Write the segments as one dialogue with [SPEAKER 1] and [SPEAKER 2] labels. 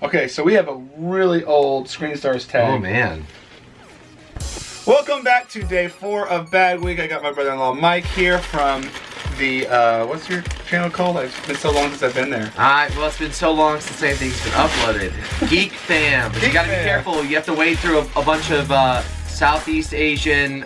[SPEAKER 1] Okay, so we have a really old Screen Stars tag.
[SPEAKER 2] Oh man.
[SPEAKER 1] Welcome back to day 4 of Bag Week. I got my brother-in-law Mike here from the, what's your channel called? It's been so long since I've been there.
[SPEAKER 2] Well, it's been so long since anything's been uploaded. Geek Fam. But you gotta be careful. You have to wade through a bunch of Southeast Asian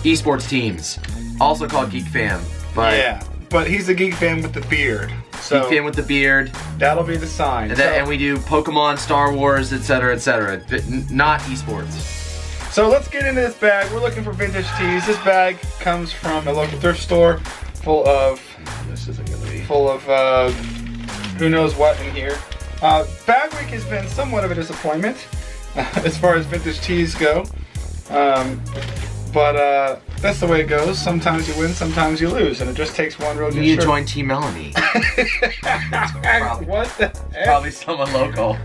[SPEAKER 2] esports teams, also called Geek Fam. But
[SPEAKER 1] yeah, but he's a Geek Fan with the beard. So
[SPEAKER 2] Geek Fan with the beard.
[SPEAKER 1] That'll be the sign.
[SPEAKER 2] And we do Pokemon, Star Wars, etc., but not esports.
[SPEAKER 1] So let's get into this bag. We're looking for vintage tees. This bag comes from a local thrift store full of, who knows what in here. Bag Week has been somewhat of a disappointment as far as vintage tees go. But that's the way it goes. Sometimes you win, sometimes you lose, and it just takes one real good
[SPEAKER 2] You need
[SPEAKER 1] shirt.
[SPEAKER 2] to join Team Melanie.
[SPEAKER 1] What the heck?
[SPEAKER 2] Probably someone local.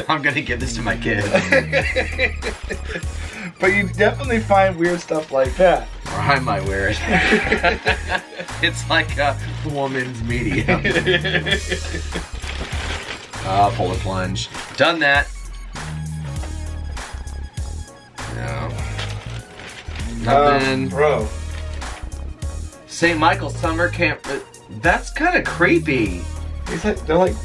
[SPEAKER 2] I'm gonna give this to my kid.
[SPEAKER 1] But you definitely find weird stuff like that.
[SPEAKER 2] Or I might wear it. It's like a woman's medium. Pull a plunge. Done that. No. Nothing.
[SPEAKER 1] Bro.
[SPEAKER 2] St. Michael's summer camp. That's kind of creepy.
[SPEAKER 1] They're like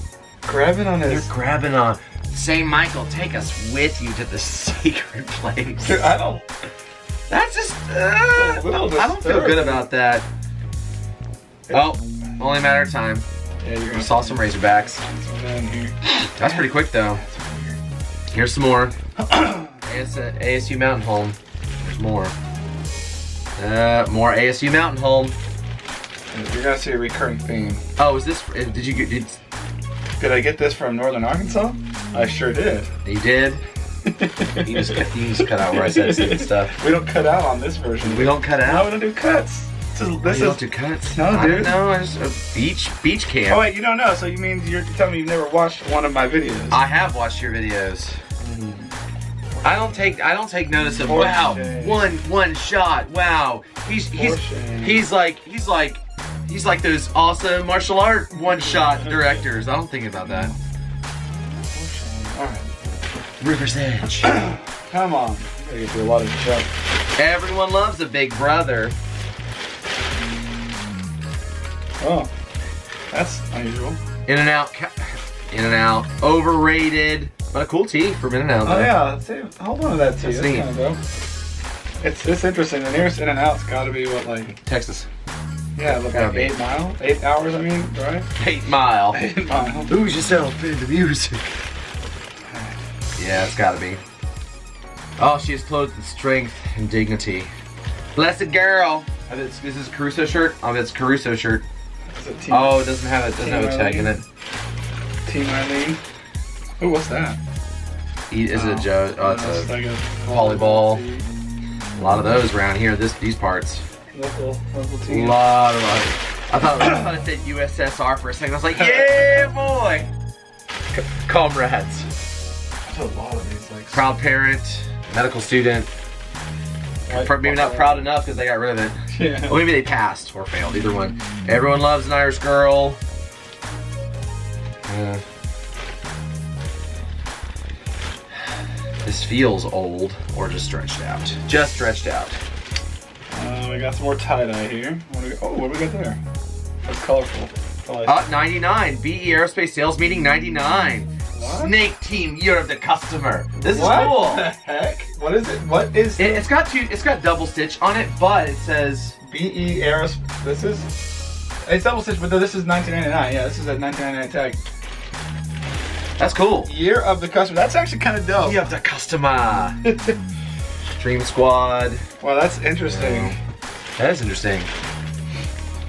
[SPEAKER 1] grabbing on his.
[SPEAKER 2] They're grabbing on. St. Michael, take us with you to the secret place.
[SPEAKER 1] Dude, I don't.
[SPEAKER 2] That's just. I don't feel good about that. Oh, only a matter of time.
[SPEAKER 1] Yeah, you're
[SPEAKER 2] I saw some Razorbacks. That's pretty quick though. Here's some more. ASU Mountain Home. There's more. More ASU Mountain Home.
[SPEAKER 1] You're gonna see a recurring theme.
[SPEAKER 2] Oh, is this?
[SPEAKER 1] Did I get this from Northern Arkansas? I sure did.
[SPEAKER 2] You did? you just cut out where I said stupid stuff.
[SPEAKER 1] We don't cut out on this version.
[SPEAKER 2] We don't cut out?
[SPEAKER 1] No, we don't do cuts. This
[SPEAKER 2] don't do cuts?
[SPEAKER 1] No, dude.
[SPEAKER 2] I don't know. I just beach camp.
[SPEAKER 1] Oh wait, you don't know. So you mean you're telling me you've never watched one of my videos?
[SPEAKER 2] I have watched your videos. I don't take notice of one shot. Wow. He's like those awesome martial art one-shot directors. I don't think about that.
[SPEAKER 1] All right.
[SPEAKER 2] River's Edge.
[SPEAKER 1] Come on. You gotta get through a lot of stuff.
[SPEAKER 2] Everyone loves a big brother.
[SPEAKER 1] Oh, that's unusual.
[SPEAKER 2] In and out. Overrated. But a cool tee from In and Out.
[SPEAKER 1] Oh yeah. See, hold on to that tee.
[SPEAKER 2] That's
[SPEAKER 1] That's
[SPEAKER 2] neat.
[SPEAKER 1] kind of dope. It's interesting. The nearest In and Out's got to be what, like
[SPEAKER 2] Texas.
[SPEAKER 1] Yeah, look like 8 miles, 8 hours. I mean, right?
[SPEAKER 2] 8 Mile.
[SPEAKER 1] 8 miles.
[SPEAKER 2] Lose yourself in the music. Yeah, it's gotta be. Oh, she is clothed with strength and dignity. Blessed girl. Is this a Caruso shirt? Oh, that's a Caruso shirt. Oh, it doesn't have a tag in it.
[SPEAKER 1] Team Eileen. Oh, what's that?
[SPEAKER 2] Is it a Joe? Oh, it's a
[SPEAKER 1] like a
[SPEAKER 2] volleyball. A lot of those around here. These parts.
[SPEAKER 1] Local team.
[SPEAKER 2] A lot of. I thought it said USSR for a second. I was like, yeah, boy. Comrades.
[SPEAKER 1] There's a lot of these, like
[SPEAKER 2] Proud parent, medical student. Maybe not proud enough because they got rid of it.
[SPEAKER 1] Yeah.
[SPEAKER 2] Well, maybe they passed or failed. Either one. Everyone loves an Irish girl. This feels old or just stretched out. Just stretched out.
[SPEAKER 1] We got some more tie-dye here. What do we got there? That's colorful.
[SPEAKER 2] 99. BE Aerospace Sales Meeting 99.
[SPEAKER 1] What?
[SPEAKER 2] Snake Team, you're the customer. This is cool.
[SPEAKER 1] What the heck? What is it? What is it?
[SPEAKER 2] It's got double stitch on it, but it says
[SPEAKER 1] BE Aerospace. This is. It's double stitch, but this is 1999. Yeah, this is a 1999 tag.
[SPEAKER 2] That's cool.
[SPEAKER 1] Year of the customer. That's actually kind of dope.
[SPEAKER 2] Year of the customer. Dream Squad.
[SPEAKER 1] Wow, that's interesting.
[SPEAKER 2] That is interesting.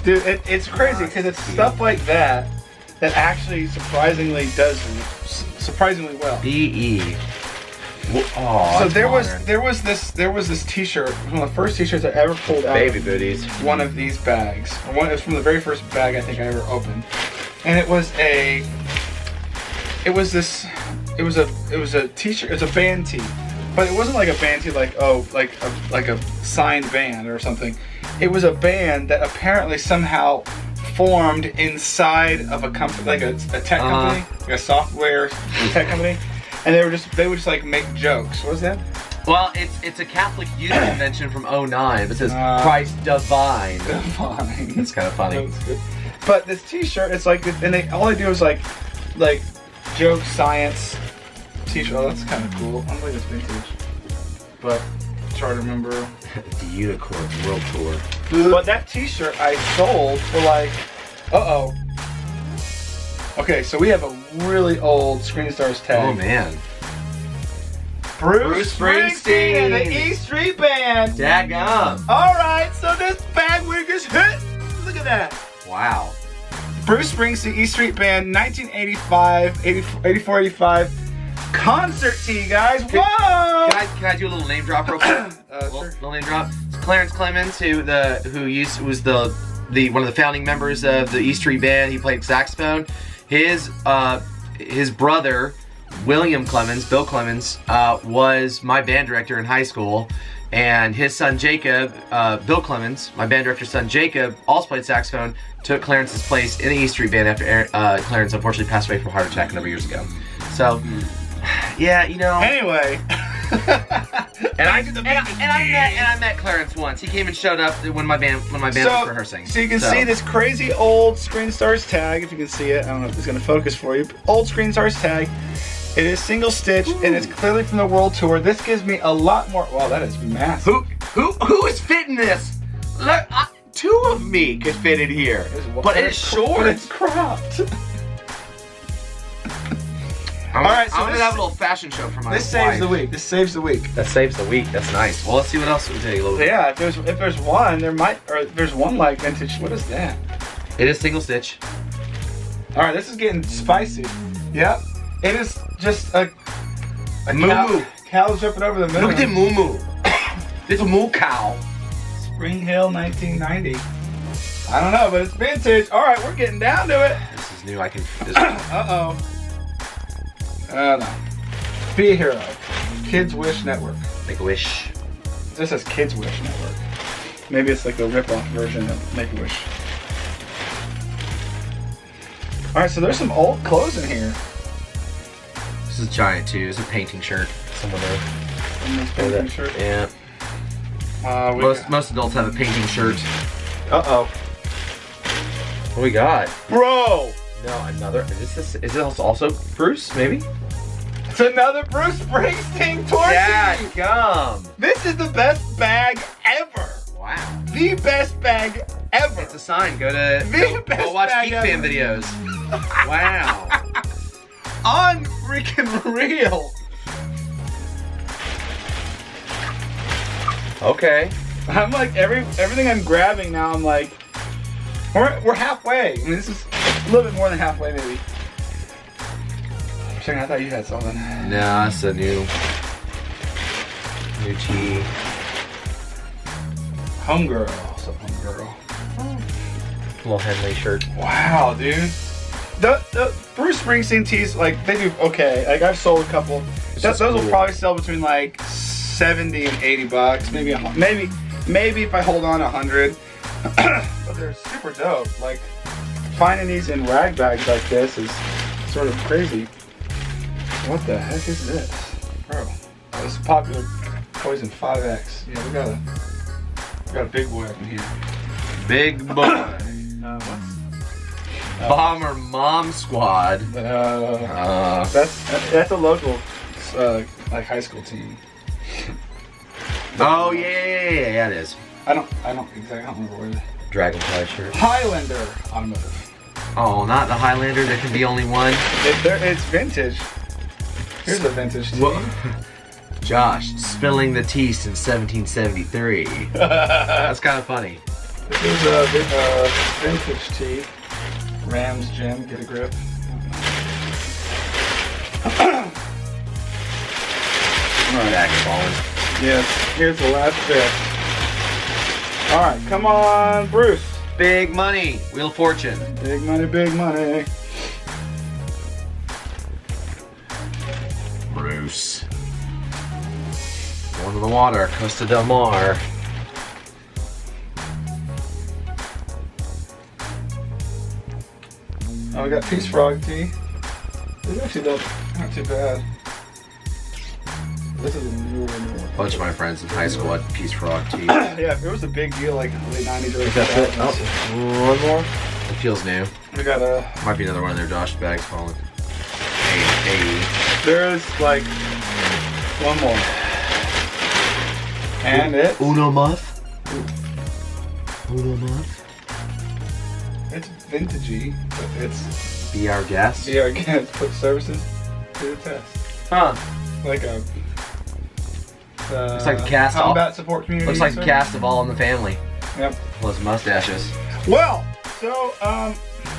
[SPEAKER 1] Dude, it's crazy because it's stuff like that that actually surprisingly does surprisingly well.
[SPEAKER 2] BE. Oh,
[SPEAKER 1] so there was this T-shirt, one of the first T-shirts I ever pulled out.
[SPEAKER 2] Baby booties.
[SPEAKER 1] One of these bags. It was from the very first bag I think I ever opened, and it was a T-shirt. It's a band tee, but it wasn't like a band tee like a signed band or something. It was a band that apparently somehow formed inside of a company, like a tech company, like a software tech company, and they would just like make jokes. What was that?
[SPEAKER 2] Well, it's a Catholic youth convention from '09. It says Christ divine.
[SPEAKER 1] Divine.
[SPEAKER 2] It's kind of funny.
[SPEAKER 1] That's good. But this T-shirt, it's like, and all they do is like joke science T-shirt. Oh, that's kind of cool. I don't believe it's vintage, but try to remember.
[SPEAKER 2] The Unicorn World Tour.
[SPEAKER 1] But that T-shirt I sold for like, Okay, so we have a really old Screen Stars tag.
[SPEAKER 2] Oh man.
[SPEAKER 1] Bruce Springsteen and the E Street Band.
[SPEAKER 2] Daggum.
[SPEAKER 1] All right, so this bag wig is hit. Look at that.
[SPEAKER 2] Wow.
[SPEAKER 1] Bruce Springsteen, E Street Band, 1985, 84, 85. Concert tee, guys. Whoa!
[SPEAKER 2] Can I do a little name drop real quick?
[SPEAKER 1] Sure.
[SPEAKER 2] Little name drop. It's Clarence Clemens, was the one of the founding members of the E Street Band. He played saxophone. His brother, William Clemens, Bill Clemens, was my band director in high school, and his son Jacob, Bill Clemens, my band director's son Jacob, also played saxophone. Took Clarence's place in the E Street Band after Clarence unfortunately passed away from a heart attack a number of years ago. So, yeah, you know.
[SPEAKER 1] Anyway.
[SPEAKER 2] And I met Clarence once. He came and showed up when my band was rehearsing.
[SPEAKER 1] So you can see this crazy old Screen Stars tag, if you can see it. I don't know if it's gonna focus for you. Old Screen Stars tag. It is single stitch and it's clearly from the World Tour. This gives me a lot more. Wow, that is massive.
[SPEAKER 2] Who is fitting this? Look, two of me could fit in here, but it's short.
[SPEAKER 1] But it's cropped.
[SPEAKER 2] All right, so I'm gonna have a little fashion show for my wife.
[SPEAKER 1] This saves the week. This saves the week.
[SPEAKER 2] That saves the week. That's nice. Well, let's see what else we take a little bit.
[SPEAKER 1] Yeah, if there's one, there's one like vintage. What is that?
[SPEAKER 2] It is single stitch.
[SPEAKER 1] All right, this is getting spicy. Yep, it is just a
[SPEAKER 2] moo.
[SPEAKER 1] Cow jumping over the moon.
[SPEAKER 2] Look at the moo. This moo cow.
[SPEAKER 1] Spring Hill 1990. I don't know, but it's vintage. All right, we're getting down to it.
[SPEAKER 2] This is new. I can.
[SPEAKER 1] No. Be a hero. Kids Wish Network.
[SPEAKER 2] Make a wish.
[SPEAKER 1] This says Kids Wish Network. Maybe it's like the rip-off version of Make a Wish. All right, so there's some old clothes in here.
[SPEAKER 2] This is giant too. It's a painting shirt. Someone there.
[SPEAKER 1] Painting shirt.
[SPEAKER 2] Yeah. Most adults have a painting shirt.
[SPEAKER 1] What
[SPEAKER 2] do we got?
[SPEAKER 1] Bro!
[SPEAKER 2] No, another. Is this also Bruce? Maybe.
[SPEAKER 1] It's another Bruce Springsteen tour.
[SPEAKER 2] Yeah, gum.
[SPEAKER 1] This is the best bag ever.
[SPEAKER 2] Wow.
[SPEAKER 1] The best bag ever.
[SPEAKER 2] It's a sign. Go watch Geek Fan videos. Wow.
[SPEAKER 1] Unfreaking real.
[SPEAKER 2] Okay.
[SPEAKER 1] I'm like everything I'm grabbing now. I'm like, we're halfway. I mean, this is a little bit more than halfway, maybe. I thought you had something.
[SPEAKER 2] No, that's a new tee.
[SPEAKER 1] Homegirl. Also homegirl.
[SPEAKER 2] Little Henley shirt.
[SPEAKER 1] Wow, dude. The Bruce Springsteen tees, like, they do okay. Like, I've sold a couple. Those will probably sell between like 70 and 80 bucks. Maybe if I hold on 100. But they're super dope. Like, finding these in rag bags like this is sort of crazy. What the heck is this? Bro, this is popular Poison 5X. Yeah, we got a big boy up in here.
[SPEAKER 2] Big boy. Bomber Mom Squad.
[SPEAKER 1] That's a local like high school team.
[SPEAKER 2] Oh yeah, it is.
[SPEAKER 1] I don't remember where.
[SPEAKER 2] Dragonfly shirt.
[SPEAKER 1] Highlander Automotive.
[SPEAKER 2] Oh, not the Highlander. There can be only one.
[SPEAKER 1] It's vintage. Here's the vintage tee.
[SPEAKER 2] Josh, spilling the tea since 1773. That's kind of funny.
[SPEAKER 1] This is a vintage tee. Rams Gym, get a grip.
[SPEAKER 2] Alright, falling.
[SPEAKER 1] Yes, here's the last bit. Alright, come on, Bruce.
[SPEAKER 2] Big money, Wheel of Fortune.
[SPEAKER 1] Big money, big money.
[SPEAKER 2] Bruce. Going to the water, Costa del Mar.
[SPEAKER 1] We got Peace Frog tee. These actually not too bad. This is a newer one.
[SPEAKER 2] A bunch of my friends in high school had Peace Frog tee.
[SPEAKER 1] Yeah, it was a big deal like in the late 90s, early 2000s.
[SPEAKER 2] Oh, one more. It feels new.
[SPEAKER 1] We got a...
[SPEAKER 2] Might be another one of their Josh bags falling. Hey.
[SPEAKER 1] There's like one more. And it's...
[SPEAKER 2] Uno Muff. Uno Muff.
[SPEAKER 1] It's vintagey, but it's...
[SPEAKER 2] Be our guest.
[SPEAKER 1] Be our guest. Put services to the test.
[SPEAKER 2] Huh.
[SPEAKER 1] Like a...
[SPEAKER 2] Looks like the cast
[SPEAKER 1] combat support community.
[SPEAKER 2] Looks like the cast of All in the Family.
[SPEAKER 1] Yep.
[SPEAKER 2] Those mustaches.
[SPEAKER 1] Well, so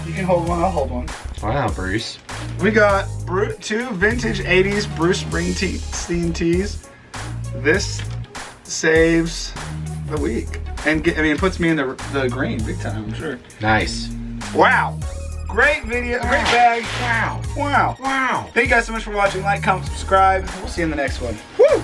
[SPEAKER 1] you can hold one. I'll hold one.
[SPEAKER 2] Wow, Bruce.
[SPEAKER 1] We got two vintage '80s Bruce Springsteen tees. This saves the week, and it puts me in the green big time. I'm sure.
[SPEAKER 2] Nice.
[SPEAKER 1] Wow. Great video. Great bag.
[SPEAKER 2] Wow.
[SPEAKER 1] Wow.
[SPEAKER 2] Wow.
[SPEAKER 1] Thank you guys so much for watching. Like, comment, subscribe. We'll see you in the next one. Woo!